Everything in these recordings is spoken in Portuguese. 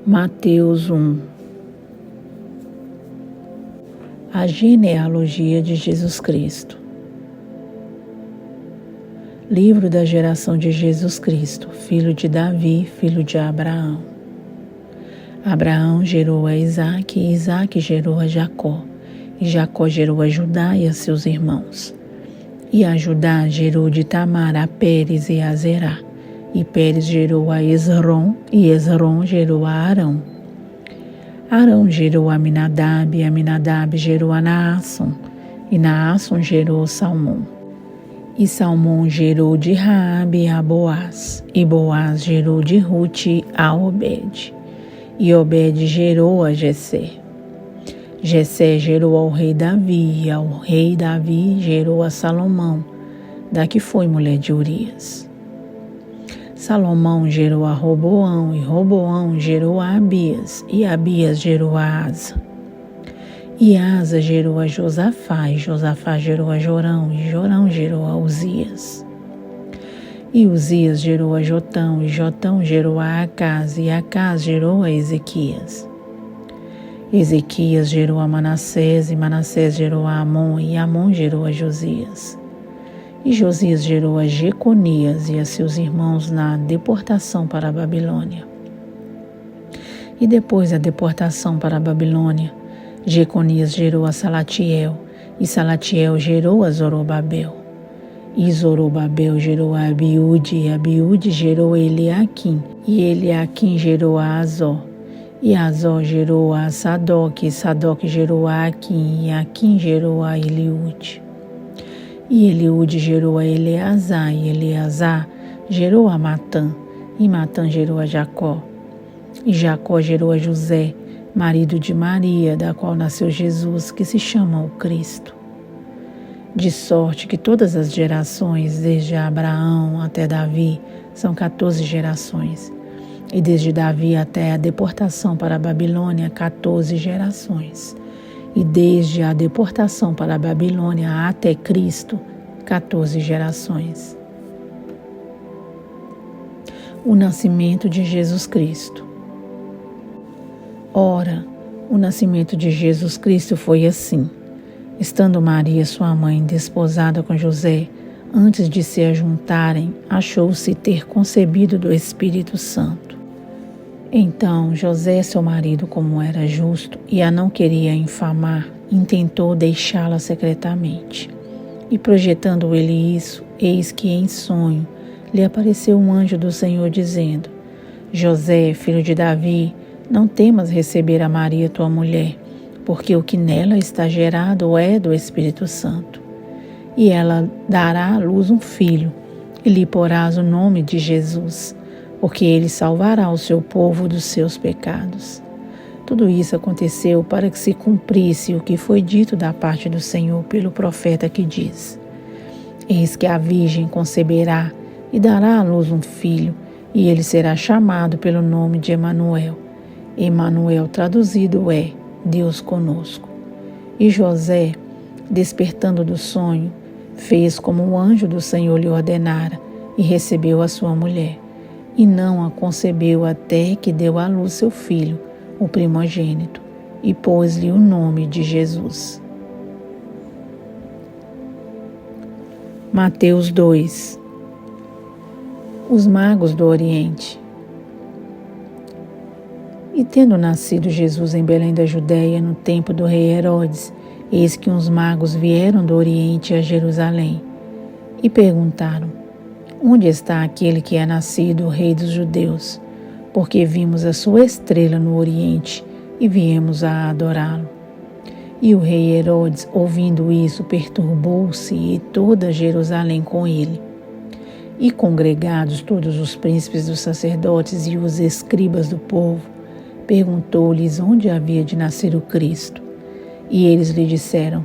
Mateus 1. A genealogia de Jesus Cristo. Livro da geração de Jesus Cristo, filho de Davi, filho de Abraão. Abraão gerou a Isaque, e Isaque gerou a Jacó, e Jacó gerou a Judá e a seus irmãos. E a Judá gerou de Tamar a Pérez e a Zerá, e Pérez gerou a Esrom, e Esrom gerou a Arão. Arão gerou a Aminadab, e Aminadab gerou a Naasson, e Naasson gerou Salmão. E Salmão gerou de Raabe a Boaz, e Boaz gerou de Rute a Obed. E Obed gerou a Jessé. Jessé gerou ao rei Davi, e ao rei Davi gerou a Salomão, da que foi mulher de Urias. Salomão gerou a Roboão, e Roboão gerou a Abias, e Abias gerou a Asa. E Asa gerou a Josafá, e Josafá gerou a Jorão, e Jorão gerou a Uzias. E Uzias gerou a Jotão, e Jotão gerou a Acaz, e Acaz gerou a Ezequias. Ezequias gerou a Manassés, e Manassés gerou a Amon, e Amon gerou a Josias. E Josias gerou a Jeconias e a seus irmãos na deportação para a Babilônia. E depois da deportação para a Babilônia, Jeconias gerou a Salatiel, e Salatiel gerou a Zorobabel. E Zorobabel gerou a Abiúde, e Abiúde gerou a Eliaquim, e Eliaquim gerou a Azó. E Azó gerou a Sadoc, e Sadoc gerou a Aquim, e Aquim gerou a Eliúde. E Eliúde gerou a Eleazar, e Eleazar gerou a Matã, e Matã gerou a Jacó. E Jacó gerou a José, marido de Maria, da qual nasceu Jesus, que se chama o Cristo. De sorte que todas as gerações, desde Abraão até Davi, são 14 gerações. E desde Davi até a deportação para a Babilônia, 14 gerações. E desde a deportação para a Babilônia até Cristo, 14 gerações. O nascimento de Jesus Cristo. Ora, o nascimento de Jesus Cristo foi assim. Estando Maria, sua mãe, desposada com José, antes de se ajuntarem, achou-se ter concebido do Espírito Santo. Então José, seu marido, como era justo e a não queria infamar, intentou deixá-la secretamente. E projetando ele isso, eis que em sonho lhe apareceu um anjo do Senhor dizendo: José, filho de Davi, não temas receber a Maria tua mulher, porque o que nela está gerado é do Espírito Santo. E ela dará à luz um filho, e lhe porás o nome de Jesus, porque ele salvará o seu povo dos seus pecados. Tudo isso aconteceu para que se cumprisse o que foi dito da parte do Senhor pelo profeta que diz: Eis que a virgem conceberá e dará à luz um filho, e ele será chamado pelo nome de Emanuel. Emanuel traduzido é Deus conosco. E José, despertando do sonho, fez como o anjo do Senhor lhe ordenara, e recebeu a sua mulher. E não a concebeu até que deu à luz seu filho, o primogênito, e pôs-lhe o nome de Jesus. Mateus 2. Os magos do Oriente. E tendo nascido Jesus em Belém da Judéia, no tempo do rei Herodes, eis que uns magos vieram do Oriente a Jerusalém, e perguntaram: Onde está aquele que é nascido o rei dos judeus? Porque vimos a sua estrela no Oriente e viemos a adorá-lo. E o rei Herodes, ouvindo isso, perturbou-se e toda Jerusalém com ele. E congregados todos os príncipes dos sacerdotes e os escribas do povo, perguntou-lhes onde havia de nascer o Cristo. E eles lhe disseram: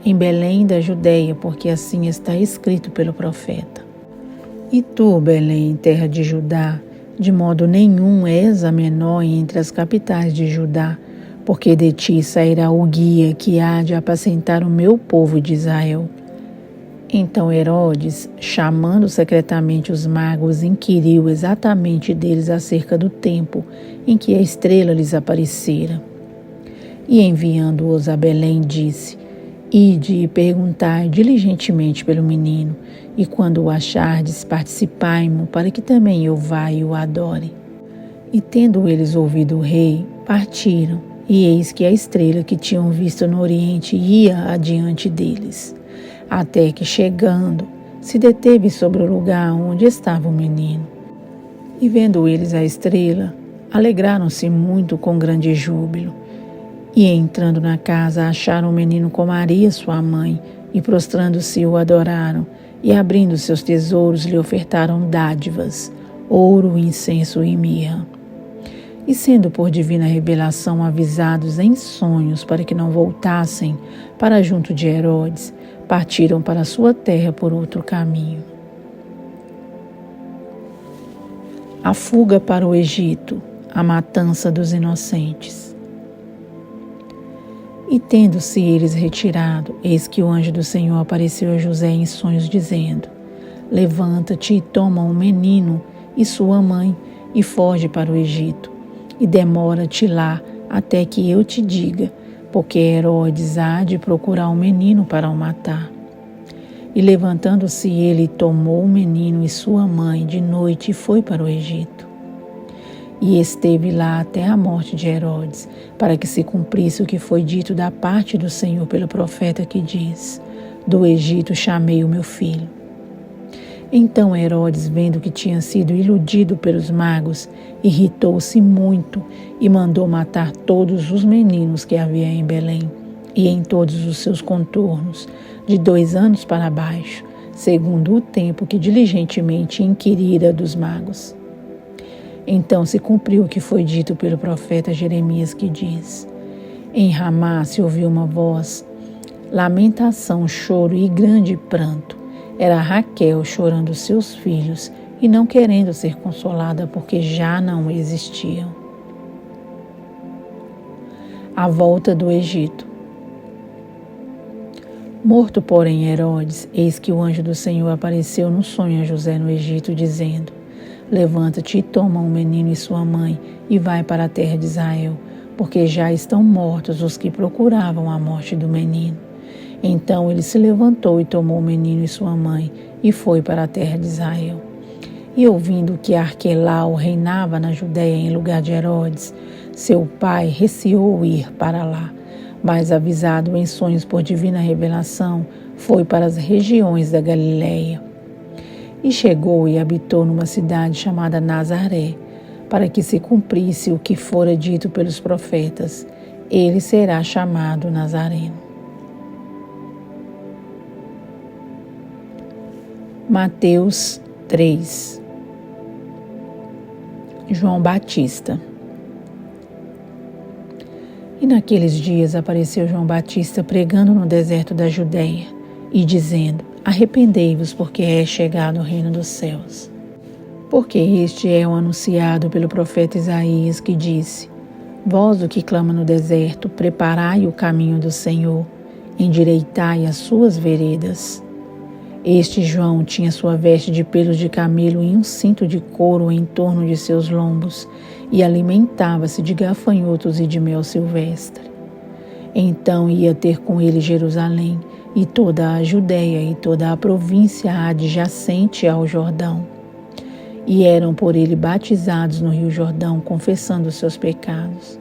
Em Belém da Judéia, porque assim está escrito pelo profeta. E tu, Belém, terra de Judá, de modo nenhum és a menor entre as capitais de Judá, porque de ti sairá o guia que há de apacentar o meu povo de Israel. Então Herodes, chamando secretamente os magos, inquiriu exatamente deles acerca do tempo em que a estrela lhes aparecera. E enviando-os a Belém, disse: Ide e perguntai diligentemente pelo menino, e quando o achardes, participai-mo, para que também eu vá e o adore. E tendo eles ouvido o rei, partiram, e eis que a estrela que tinham visto no oriente ia adiante deles, até que, chegando, se deteve sobre o lugar onde estava o menino. E vendo eles a estrela, alegraram-se muito com grande júbilo. E entrando na casa, acharam o menino com Maria, sua mãe, e prostrando-se o adoraram, e abrindo seus tesouros lhe ofertaram dádivas, ouro, incenso e mirra. E sendo por divina revelação avisados em sonhos para que não voltassem para junto de Herodes, partiram para sua terra por outro caminho. A fuga para o Egito, a matança dos inocentes. E tendo-se eles retirado, eis que o anjo do Senhor apareceu a José em sonhos, dizendo: Levanta-te e toma o menino e sua mãe, e foge para o Egito, e demora-te lá até que eu te diga, porque Herodes há de procurar o menino para o matar. E levantando-se ele, tomou o menino e sua mãe de noite e foi para o Egito. E esteve lá até a morte de Herodes, para que se cumprisse o que foi dito da parte do Senhor pelo profeta que diz: Do Egito chamei o meu filho. Então Herodes, vendo que tinha sido iludido pelos magos, irritou-se muito e mandou matar todos os meninos que havia em Belém e em todos os seus contornos, de 2 anos para baixo, segundo o tempo que diligentemente inquirira dos magos. Então se cumpriu o que foi dito pelo profeta Jeremias, que diz: Em Ramá se ouviu uma voz, lamentação, choro e grande pranto. Era Raquel chorando seus filhos e não querendo ser consolada, porque já não existiam. A volta do Egito. Morto, porém, Herodes, eis que o anjo do Senhor apareceu no sonho a José no Egito, dizendo: Levanta-te e toma o menino e sua mãe, e vai para a terra de Israel, porque já estão mortos os que procuravam a morte do menino. Então ele se levantou e tomou o menino e sua mãe, e foi para a terra de Israel. E ouvindo que Arquelau reinava na Judéia em lugar de Herodes, seu pai receou ir para lá, mas avisado em sonhos por divina revelação, foi para as regiões da Galiléia. E chegou e habitou numa cidade chamada Nazaré, para que se cumprisse o que fora dito pelos profetas: ele será chamado Nazareno. Mateus 3. João Batista. E naqueles dias apareceu João Batista pregando no deserto da Judéia e dizendo: Arrependei-vos, porque é chegado o reino dos céus. Porque este é o anunciado pelo profeta Isaías, que disse: Vós, o que clama no deserto, preparai o caminho do Senhor, endireitai as suas veredas. Este João tinha sua veste de pelos de camelo e um cinto de couro em torno de seus lombos, e alimentava-se de gafanhotos e de mel silvestre. Então ia ter com ele Jerusalém, e toda a Judéia e toda a província adjacente ao Jordão. E eram por ele batizados no rio Jordão, confessando os seus pecados.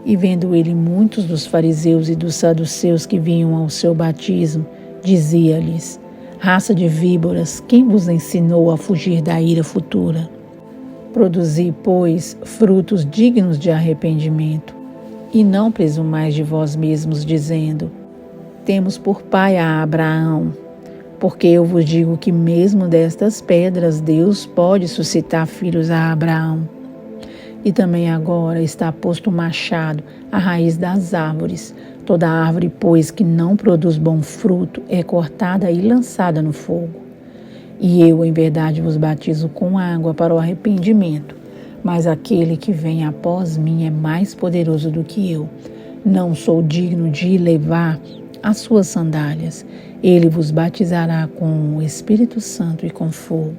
E vendo ele muitos dos fariseus e dos saduceus que vinham ao seu batismo, dizia-lhes: Raça de víboras, quem vos ensinou a fugir da ira futura? Produzi, pois, frutos dignos de arrependimento, e não presumais de vós mesmos, dizendo: Temos por pai a Abraão. Porque eu vos digo que mesmo destas pedras Deus pode suscitar filhos a Abraão. E também agora está posto o machado à raiz das árvores. Toda árvore, pois, que não produz bom fruto, é cortada e lançada no fogo. E eu, em verdade, vos batizo com água para o arrependimento, mas aquele que vem após mim é mais poderoso do que eu. Não sou digno de levar as suas sandálias. Ele vos batizará com o Espírito Santo e com fogo.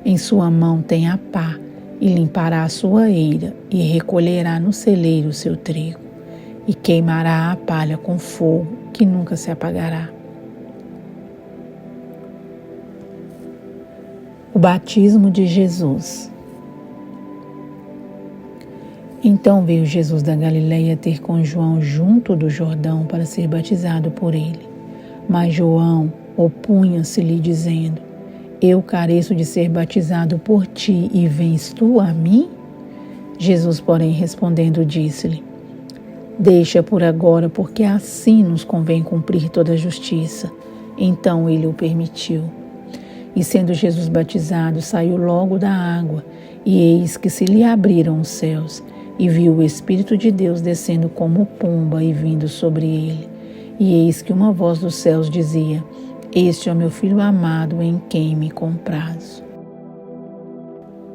Em sua mão tem a pá, e limpará a sua eira, e recolherá no celeiro o seu trigo, e queimará a palha com fogo, que nunca se apagará. O batismo de Jesus. Então veio Jesus da Galileia ter com João junto do Jordão para ser batizado por ele. Mas João opunha-se-lhe dizendo: Eu careço de ser batizado por ti, e vens tu a mim? Jesus, porém, respondendo, disse-lhe: Deixa por agora, porque assim nos convém cumprir toda a justiça. Então ele o permitiu. E sendo Jesus batizado, saiu logo da água, e eis que se lhe abriram os céus, e viu o Espírito de Deus descendo como pomba e vindo sobre ele. E eis que uma voz dos céus dizia: Este é o meu Filho amado, em quem me comprazo.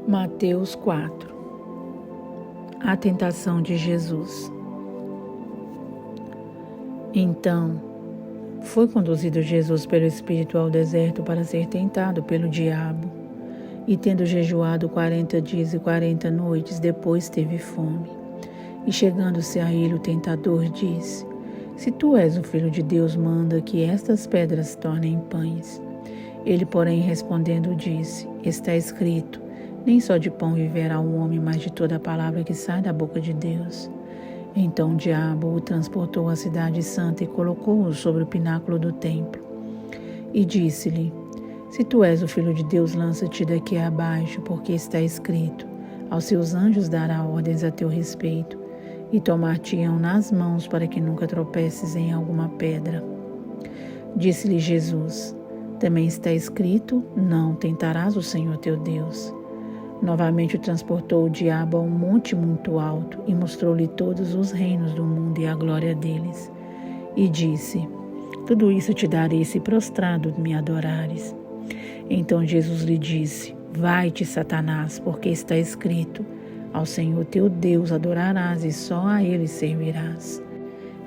Mateus 4. A tentação de Jesus. Então, foi conduzido Jesus pelo Espírito ao deserto para ser tentado pelo diabo. E tendo jejuado 40 dias e 40 noites, depois teve fome. E chegando-se a ele, o tentador disse: Se tu és o Filho de Deus, manda que estas pedras se tornem pães. Ele, porém, respondendo, disse: Está escrito: Nem só de pão viverá o homem, mas de toda a palavra que sai da boca de Deus. Então o diabo o transportou à cidade santa e colocou-o sobre o pináculo do templo. E disse-lhe: Se tu és o Filho de Deus, lança-te daqui abaixo, porque está escrito: Aos seus anjos dará ordens a teu respeito, e tomar-te-ão nas mãos para que nunca tropeces em alguma pedra. Disse-lhe Jesus: Também está escrito: Não tentarás o Senhor teu Deus. Novamente o transportou o diabo a um monte muito alto e mostrou-lhe todos os reinos do mundo e a glória deles. E disse: Tudo isso te darei se prostrado me adorares. Então Jesus lhe disse: Vai-te, Satanás, porque está escrito: Ao Senhor teu Deus adorarás e só a ele servirás.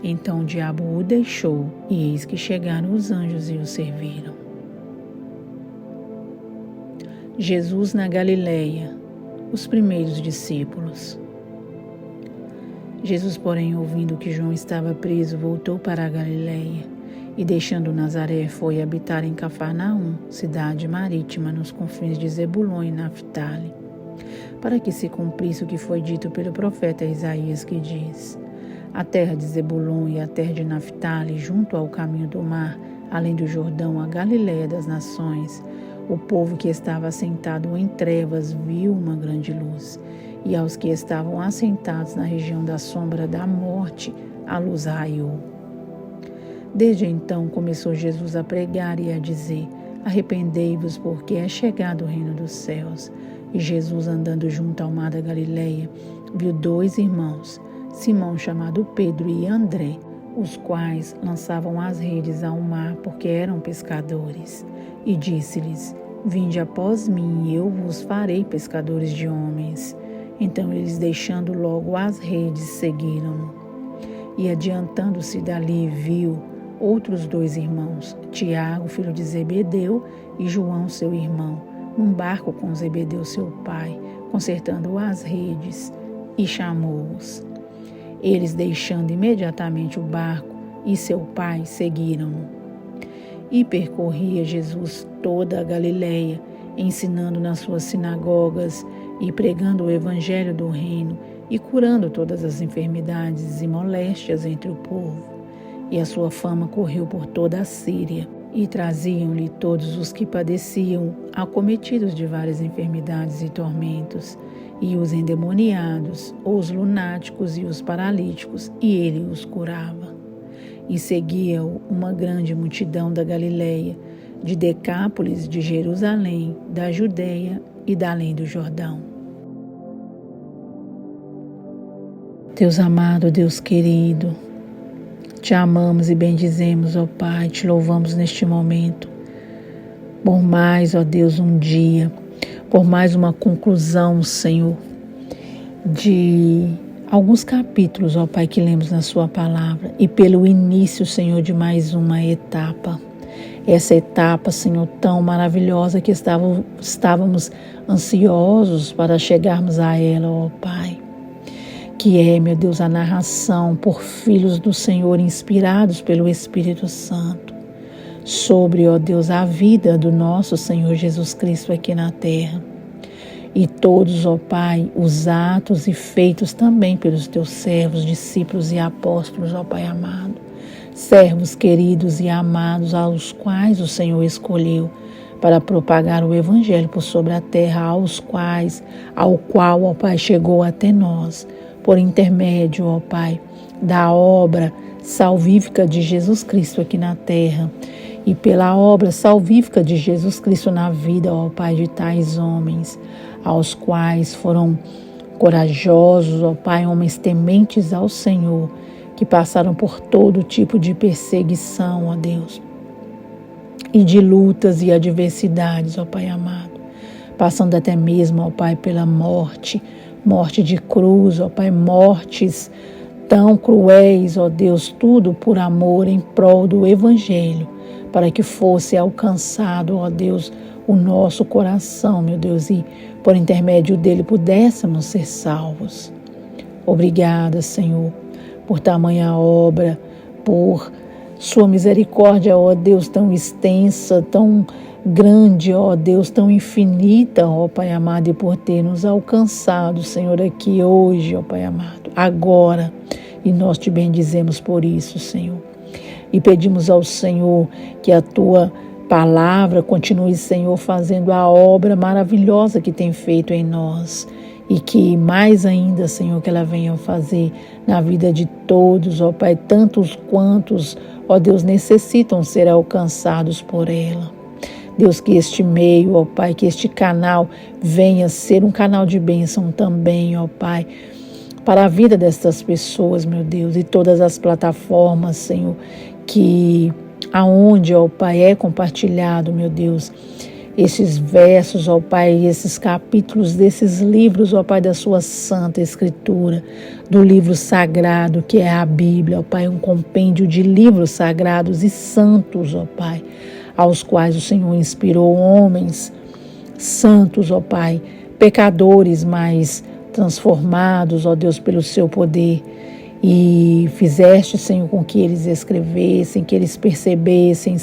Então o diabo o deixou, e eis que chegaram os anjos e o serviram. Jesus na Galileia, os primeiros discípulos. Jesus, porém, ouvindo que João estava preso, voltou para a Galileia, e deixando Nazaré, foi habitar em Cafarnaum, cidade marítima nos confins de Zebulon e Naftali, para que se cumprisse o que foi dito pelo profeta Isaías, que diz: A terra de Zebulon e a terra de Naftali, junto ao caminho do mar, além do Jordão, a Galileia das nações. O povo que estava assentado em trevas viu uma grande luz, e aos que estavam assentados na região da sombra da morte, a luz raiou. Desde então começou Jesus a pregar e a dizer: Arrependei-vos, porque é chegado o reino dos céus. E Jesus, andando junto ao mar da Galileia, viu 2 irmãos, Simão chamado Pedro e André, os quais lançavam as redes ao mar, porque eram pescadores. E disse-lhes: Vinde após mim, e eu vos farei pescadores de homens. Então eles, deixando logo as redes, seguiram-no. E adiantando-se dali, viu outros 2 irmãos, Tiago, filho de Zebedeu, e João, seu irmão, num barco com Zebedeu, seu pai, consertando as redes, e chamou-os. Eles, deixando imediatamente o barco e seu pai, seguiram-no. E percorria Jesus toda a Galileia, ensinando nas suas sinagogas e pregando o evangelho do reino e curando todas as enfermidades e moléstias entre o povo. E a sua fama correu por toda a Síria, e traziam-lhe todos os que padeciam, acometidos de várias enfermidades e tormentos, e os endemoniados, os lunáticos e os paralíticos, e ele os curava. E seguia-o uma grande multidão da Galileia, de Decápolis, de Jerusalém, da Judeia e da além do Jordão. Deus amado, Deus querido, te amamos e bendizemos, ó Pai, te louvamos neste momento, por mais, ó Deus, um dia, por mais uma conclusão, Senhor, de alguns capítulos, ó Pai, que lemos na sua palavra e pelo início, Senhor, de mais uma etapa. Essa etapa, Senhor, tão maravilhosa que estávamos ansiosos para chegarmos a ela, ó Pai. Que é, meu Deus, a narração por filhos do Senhor inspirados pelo Espírito Santo sobre, ó Deus, a vida do nosso Senhor Jesus Cristo aqui na terra. E todos, ó Pai, os atos e feitos também pelos teus servos, discípulos e apóstolos, ó Pai amado. Servos queridos e amados aos quais o Senhor escolheu para propagar o Evangelho por sobre a terra, ao qual, ó Pai, chegou até nós, por intermédio, ó Pai, da obra salvífica de Jesus Cristo aqui na terra e pela obra salvífica de Jesus Cristo na vida, ó Pai, de tais homens, aos quais foram corajosos, ó Pai, homens tementes ao Senhor, que passaram por todo tipo de perseguição, ó Deus, e de lutas e adversidades, ó Pai amado, passando até mesmo, ó Pai, pela morte de cruz, ó Pai, mortes tão cruéis, ó Deus, tudo por amor em prol do Evangelho, para que fosse alcançado, ó Deus, o nosso coração, meu Deus, e por intermédio dele pudéssemos ser salvos. Obrigada, Senhor, por tamanha obra, por sua misericórdia, ó Deus, tão extensa, tão grande, ó Deus, tão infinita, ó Pai amado, e por ter nos alcançado, Senhor, aqui hoje, ó Pai amado, agora, e nós te bendizemos por isso, Senhor. E pedimos ao Senhor que a tua palavra continue, Senhor, fazendo a obra maravilhosa que tem feito em nós. E que mais ainda, Senhor, que ela venha fazer na vida de todos, ó Pai, tantos quantos, ó Deus, necessitam ser alcançados por ela. Deus, que este meio, ó Pai, que este canal venha ser um canal de bênção também, ó Pai, para a vida destas pessoas, meu Deus, e todas as plataformas, Senhor, que aonde, ó Pai, é compartilhado, meu Deus, esses versos, ó Pai, esses capítulos desses livros, ó Pai, da sua Santa Escritura, do livro sagrado que é a Bíblia, ó Pai, um compêndio de livros sagrados e santos, ó Pai, aos quais o Senhor inspirou homens santos, ó Pai, pecadores, mas transformados, ó Deus, pelo seu poder. E fizeste, Senhor, com que eles escrevessem, que eles percebessem,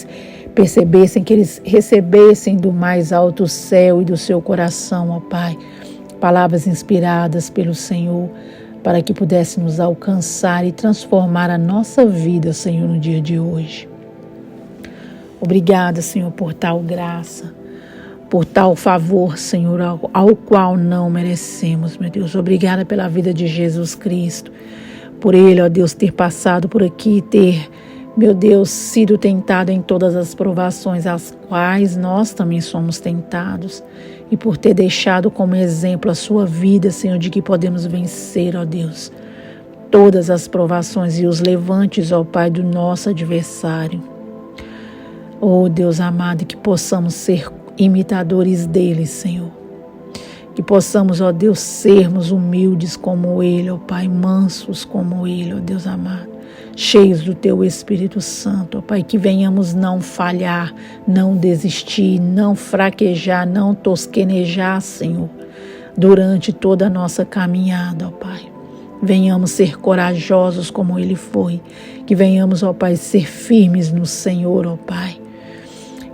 que eles recebessem do mais alto céu e do seu coração, ó Pai, palavras inspiradas pelo Senhor, para que pudéssemos alcançar e transformar a nossa vida, Senhor, no dia de hoje. Obrigada, Senhor, por tal graça, por tal favor, Senhor, ao qual não merecemos, meu Deus. Obrigada pela vida de Jesus Cristo, por Ele, ó Deus, ter passado por aqui, ter, meu Deus, sido tentado em todas as provações às quais nós também somos tentados, e por ter deixado como exemplo a sua vida, Senhor, de que podemos vencer, ó Deus, todas as provações e os levantes, ó Pai, do nosso adversário. Ó Deus amado, que possamos ser imitadores dele, Senhor. Que possamos, ó Deus, sermos humildes como Ele, ó Pai, mansos como Ele, ó Deus amado, cheios do Teu Espírito Santo, ó Pai, que venhamos não falhar, não desistir, não fraquejar, não tosquenejar, Senhor, durante toda a nossa caminhada, ó Pai. Venhamos ser corajosos como Ele foi, que venhamos, ó Pai, ser firmes no Senhor, ó Pai,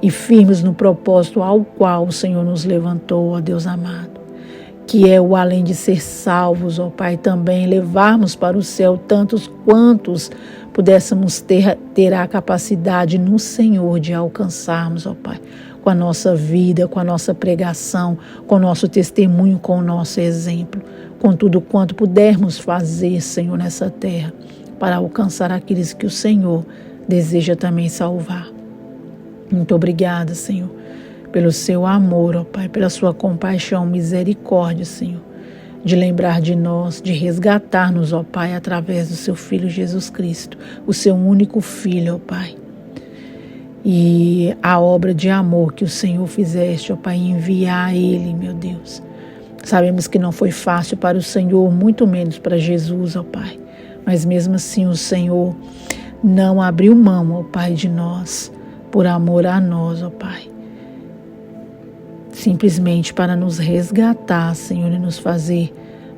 e firmes no propósito ao qual o Senhor nos levantou, ó Deus amado. Que é o além de ser salvos, ó Pai, também levarmos para o céu tantos quantos pudéssemos ter a capacidade no Senhor de alcançarmos, ó Pai, com a nossa vida, com a nossa pregação, com o nosso testemunho, com o nosso exemplo, com tudo quanto pudermos fazer, Senhor, nessa terra, para alcançar aqueles que o Senhor deseja também salvar. Muito obrigada, Senhor, pelo seu amor, ó Pai, pela sua compaixão, misericórdia, Senhor, de lembrar de nós, de resgatar-nos, ó Pai, através do seu Filho Jesus Cristo, o seu único Filho, ó Pai. E a obra de amor que o Senhor fizeste, ó Pai, enviar Ele, meu Deus, Sabemos que não foi fácil para o Senhor, muito menos para Jesus, ó Pai. Mas mesmo assim o Senhor não abriu mão, ó Pai, de nós, por amor a nós, ó Pai. Simplesmente para nos resgatar, Senhor, e nos fazer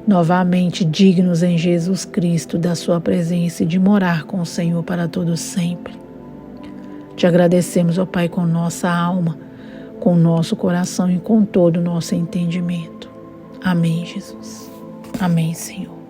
novamente dignos em Jesus Cristo da sua presença e de morar com o Senhor para todo sempre. Te agradecemos, ó Pai, com nossa alma, com nosso coração e com todo o nosso entendimento. Amém, Jesus. Amém, Senhor.